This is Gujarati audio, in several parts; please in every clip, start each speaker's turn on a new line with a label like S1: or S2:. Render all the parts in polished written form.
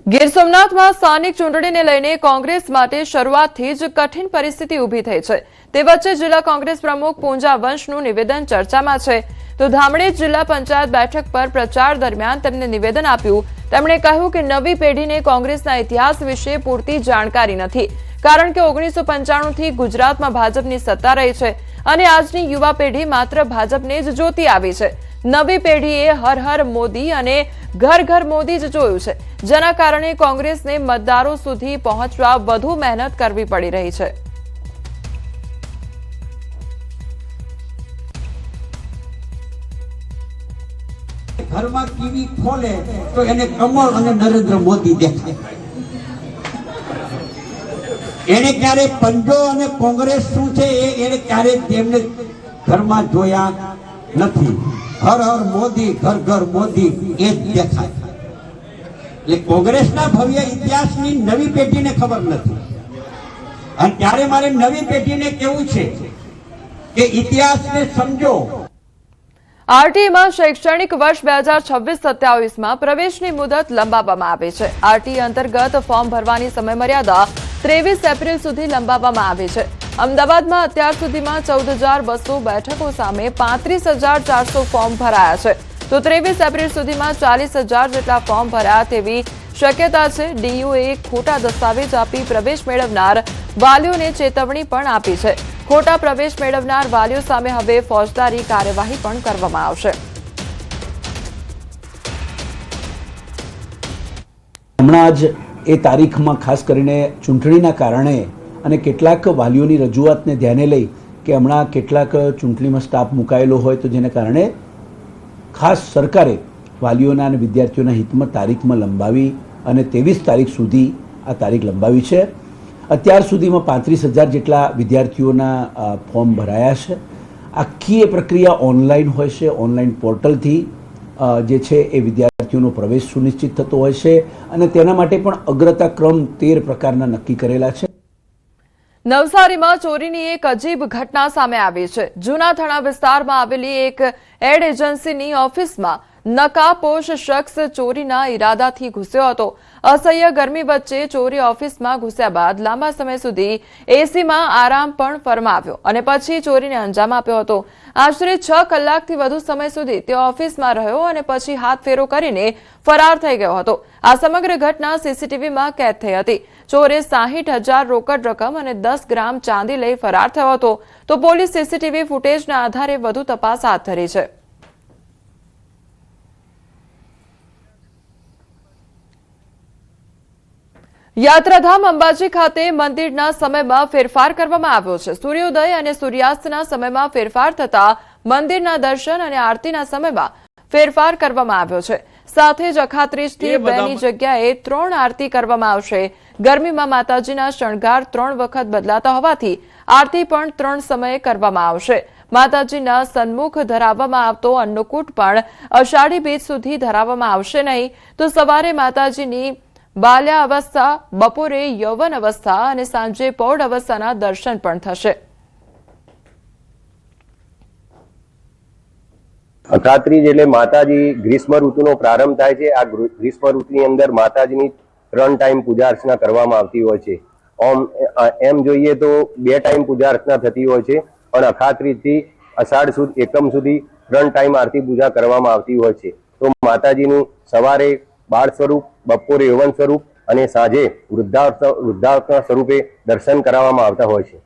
S1: ગીર સોમનાથમાં સ્થાનિક ચૂંટણીને લઈને કોંગ્રેસ માટે શરૂઆતથી જ કઠિન પરિસ્થિતિ ઊભી થઈ છે। તે વચ્ચે જિલ્લા કોંગ્રેસ પ્રમુખ પૂંજા વંશનું નિવેદન ચર્ચામાં છે। તો ધામણેજ જિલ્લા પંચાયત બેઠક પર પ્રચાર દરમિયાન તેમણે નિવેદન આપ્યું। તેમણે કહ્યું કે નવી પેઢીને કોંગ્રેસના ઇતિહાસ વિશે પૂરતી જાણકારી નથી, કારણ કે 1995થી ગુજરાતમાં ભાજપની સત્તા રહી છે અને આજની યુવા પેઢી માત્ર ભાજપને જ જોતી આવી છે। નવી પેઢીએ હર હર મોદી અને ઘર ઘર મોદી જ જોયું છે, જેના કારણે કોંગ્રેસને મતદારો સુધી પહોંચવા વધુ મહેનત કરવી પડી રહી છે।
S2: ઘરમાં ટીવી ખોલે તો એને કમળ અને નરેન્દ્ર મોદી દેખાય। એને ક્યારે પંજો અને કોંગ્રેસ શું છે એને ક્યારે તેમને ઘરમાં જોયા નથી। હર હર મોદી ઘર ઘર મોદી એ જ દેખાય। એટલે કોંગ્રેસના ભવ્ય ઇતિહાસની નવી પેઢીને ખબર નથી, અને ત્યારે મારે નવી પેઢીને કહેવું છે કે ઇતિહાસને સમજો।
S1: આરટીમાં શૈક્ષણિક વર્ષ 2026-27માં પ્રવેશની મુદત લંબાવવામાં આવી છે। આરટી અંતર્ગત ફોર્મ ભરવાની સમયમર્યાદા 23 એપ્રિલ સુધી લંબાવવામાં આવી છે। અમદાવાદમાં અત્યાર સુધીમાં 14,200 બેઠકો સામે 35,400 ફોર્મ ભરાયા છે, તો 23 એપ્રિલ સુધીમાં 40,000 જેટલા ફોર્મ ભરાયા તેવી શક્યતા છે। ડીયુએ ખોટા દસ્તાવેજ આપી પ્રવેશ મેળવનાર વાલીઓને ચેતવણી પણ આપી છે। ખોટા પ્રવેશ મેળવનાર વાલીઓ સામે હવે ફોજદારી કાર્યવાહી પણ કરવામાં આવશે।
S3: હમણાં જ એ તારીખમાં ખાસ કરીને ચૂંટણીના કારણે અને કેટલાક વાલીઓની રજૂઆતને ધ્યાને લઈ કે હમણાં કેટલાક ચૂંટણીમાં સ્ટાફ મુકાયેલો હોય તો જેને કારણે ખાસ સરકારે વાલીઓના અને વિદ્યાર્થીઓના હિતમાં તારીખમાં લંબાવી અને 23 તારીખ સુધી આ તારીખ લંબાવી છે। અત્યાર સુધીમાં 35,000 જેટલા વિદ્યાર્થીઓના ફોર્મ ભરાયા છે। આખી એ પ્રક્રિયા ઓનલાઈન હોય છે। ઓનલાઈન પોર્ટલથી જે છે એ વિદ્યાર્થીઓનો પ્રવેશ સુનિશ્ચિત થતો હોય છે અને તેના માટે પણ અગ્રતા ક્રમ 13 પ્રકારના નક્કી કરેલા છે।
S1: નવસારીમાં ચોરીની એક અજીબ ઘટના સામે આવી છે। જૂના થણા વિસ્તારમાં આવેલી એક એડ એજન્સીની ઓફિસમાં નકાબપોશ શખ્સ ચોરીના ઈરાદાથી ઘૂસ્યો હતો। અસહ્ય ગરમી વચ્ચે ચોરી ઓફિસમાં ઘૂસ્યા બાદ લાંબા સમય સુધી એસીમાં આરામ પણ ફરમાવ્યો અને પછી ચોરીને અંજામ આપ્યો હતો। આશરે 6 કલાકથી વધુ સમય સુધી તે ઓફિસમાં રહ્યો અને પછી હાથ ફેરો કરીને ફરાર થઈ ગયો હતો। આ સમગ્ર ઘટના સીસીટીવીમાં કેદ થઈ હતી। ચોરે 60,000 રોકડ રકમ અને 10 ગ્રામ ચાંદી લઈ ફરાર થયો હતો, તો પોલીસ સીસીટીવી ફૂટેજના આધારે વધુ તપાસ હાથ ધરી છે। યાત્રાધામ અંબાજી ખાતે મંદિરના સમયમાં ફેરફાર કરવામાં આવ્યો છે। સૂર્યોદય અને સૂર્યાસ્તના સમયમાં ફેરફાર થતા મંદિરના દર્શન અને આરતીના સમયમાં ફેરફાર કરવામાં આવ્યો છે। સાથે જ અખાત્રીજથી 2ની જગ્યાએ 3 આરતી કરવામાં આવશે। ગરમીમાં માતાજીના શણગાર 3 વખત બદલાતા હોવાથી આરતી પણ 3 સમયે કરવામાં આવશે। માતાજીના સન્મુખ ધરાવવામાં આવતો અન્નકૂટ પણ અષાઢી બીજ સુધી ધરાવવામાં આવશે નહીં, તો સવારે માતાજીની બાલ્યા અવસ્થા, બપોરે યૌવન અવસ્થા અને સાંજે પૌઢ અવસ્થાના દર્શન પણ થશે।
S4: અખાત્રીજ એટલે માતાજી ગ્રીષ્મ ઋતુનો પ્રારંભ થાય છે। આ ગ્રીષ્મ ઋતુની અંદર માતાજીની 3 ટાઈમ પૂજા અર્ચના કરવામાં આવતી હોય છે। એમ જોઈએ તો 2 ટાઈમ પૂજા અર્ચના થતી હોય છે, પણ અખાત્રીજથી અષાઢ સુદ એકમ સુધી 3 ટાઈમ આરતી પૂજા કરવામાં આવતી હોય છે। તો માતાજીનું સવારે બાળ સ્વરૂપ, બપોરે યૌવન સ્વરૂપ અને સાંજે વૃદ્ધાવસ્થા સ્વરૂપે દર્શન કરાવવામાં આવતા હોય છે।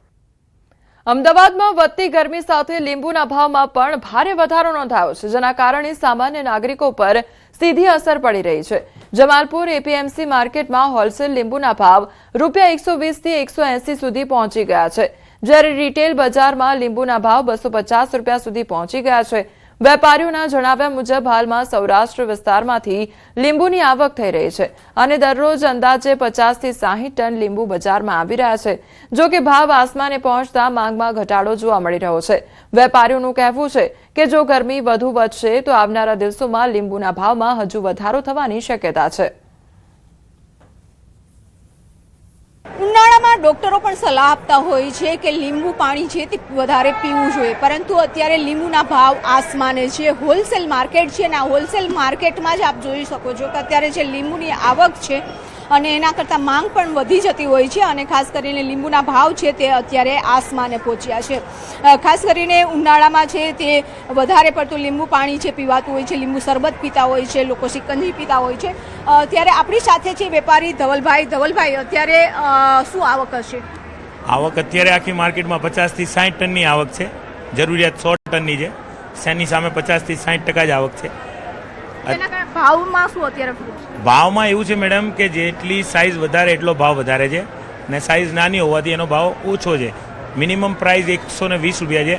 S1: અમદાવાદમાં વધતી ગરમી સાથે લીંબુના ભાવમાં પણ ભારે વધારો નોંધાયો છે, જેના કારણે સામાન્ય નાગરિકો પર સીધી અસર પડી રહી છે। જમાલપુર એપીએમસી માર્કેટમાં હોલસેલ લીંબુના ભાવ ₹120 થી 180 સુધી પહોંચી ગયા છે, જ્યારે રિટેલ બજારમાં લીંબુના ભાવ ₹250 સુધી પહોંચી ગયા છે। વેપારીઓના જણાવ્યા મુજબ હાલમાં સૌરાષ્ટ્ર વિસ્તારમાંથી લીંબુની આવક થઈ રહી છે અને દરરોજ અંદાજે 50 થી 60 ટન લીંબુ બજારમાં આવી રહ્યા છે। જો કે ભાવ આસમાને પહોંચતા માંગમાં ઘટાડો જોવા મળી રહ્યો છે। વેપારીઓનું કહેવું છે કે જો ગરમી વધુ વધશે તો આવનારા દિવસોમાં લીંબુના ભાવમાં હજુ વધારો થવાની શક્યતા છે।
S5: ઉનાળામાં ડોક્ટરો પણ સલાહ આપતા હોય છે કે લીંબુ પાણી છે તે વધારે પીવું જોઈએ, પરંતુ અત્યારે લીંબુના ભાવ આસમાને છે। હોલસેલ માર્કેટ છે અને આ હોલસેલ માર્કેટમાં જ આપ જોઈ શકો છો કે અત્યારે જે લીંબુની આવક છે અને એના કરતાં માંગ પણ વધી જતી હોય છે અને ખાસ કરીને લીંબુના ભાવ છે તે અત્યારે આસમાને પહોંચ્યા છે. ખાસ કરીને ઉનાળામાં છે તે વધારે પડતું લીંબુ પાણી છે પીવાતું હોય છે, લીંબુ શરબત પીતા હોય છે, લોકો શિકંજી પીતા હોય છે. ત્યારે આપણી સાથે છે વેપારી ધવલભાઈ અત્યારે શું આવક હશે?
S6: આવક અત્યારે આખી માર્કેટમાં 50 થી 60 ટનની આવક છે. જરૂરિયાત 100 ટનની છે. શેની સામે 50 થી 60% જ આવક છે.
S5: ભાવમાં શું અત્યારે
S6: ભાવમાં એવું છે મેડમ કે જેટલી સાઇઝ વધારે એટલો ભાવ વધારે છે ને સાઇઝ નાની હોવાથી એનો ભાવ ઓછો છે. મિનિમમ પ્રાઇસ 120 રૂપિયા છે.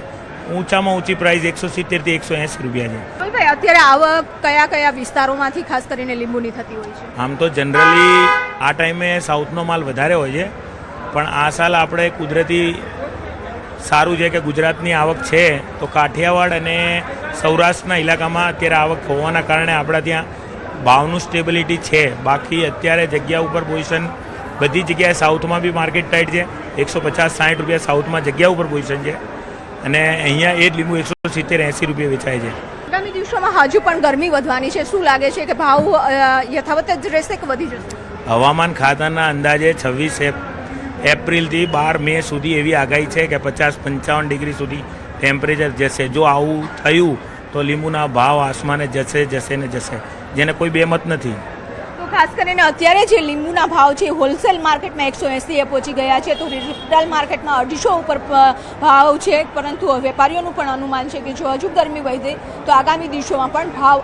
S6: ઊંચામાં ઊંચી પ્રાઇસ 170 થી 180 રૂપિયા છે.
S5: ભાઈ અત્યારે આવક કયા કયા વિસ્તારોમાંથી ખાસ કરીને લીંબુની થતી હોય છે?
S6: આમ તો જનરલી આ ટાઈમે સાઉથનો માલ વધારે હોય છે, પણ આ સાલ આપણે કુદરતી સારું છે કે ગુજરાતની આવક છે તો કાઠિયાવાડ અને સૌરાષ્ટ્રના ઇલાકામાં અત્યારે આવક હોવાના કારણે આપણા ત્યાં ભાવનું સ્ટેબિલિટી છે. બાકી અત્યારે જગ્યા ઉપર પોઝિશન બધી જગ્યાએ સાઉથમાં બી માર્કેટ ટાઈટ છે. 150-60 રૂપિયા સાઉથમાં જગ્યા ઉપર પોઝિશન છે અને અહીંયા એ જ લીંબુ 170-80 રૂપિયા વેચાય છે.
S5: આગામી દિવસોમાં હજુ પણ ગરમી વધવાની છે. શું લાગે છે કે ભાવ યથાવત જ રહેશે કે વધી જશે?
S6: હવામાન ખાતાના અંદાજે 26 એપ્રિલથી 12 મે સુધી એવી આગાહી છે કે 50-55 ડિગ્રી સુધી ટેમ્પરેચર જશે. જો આવું થયું તો લીંબુના ભાવ આસમાને જશે ને જશે, જેને કોઈ બેમત નથી.
S5: તો ખાસ કરીને અત્યારે જે લીંબુના ભાવ છે હોલસેલ માર્કેટમાં 180 એ પહોંચી ગયા છે, તો રિટેલ માર્કેટમાં 250 ઉપર ભાવ છે. પરંતુ વેપારીઓનું પણ અનુમાન છે કે જો હજુ ગરમી વધે તો આગામી દિવસોમાં પણ ભાવ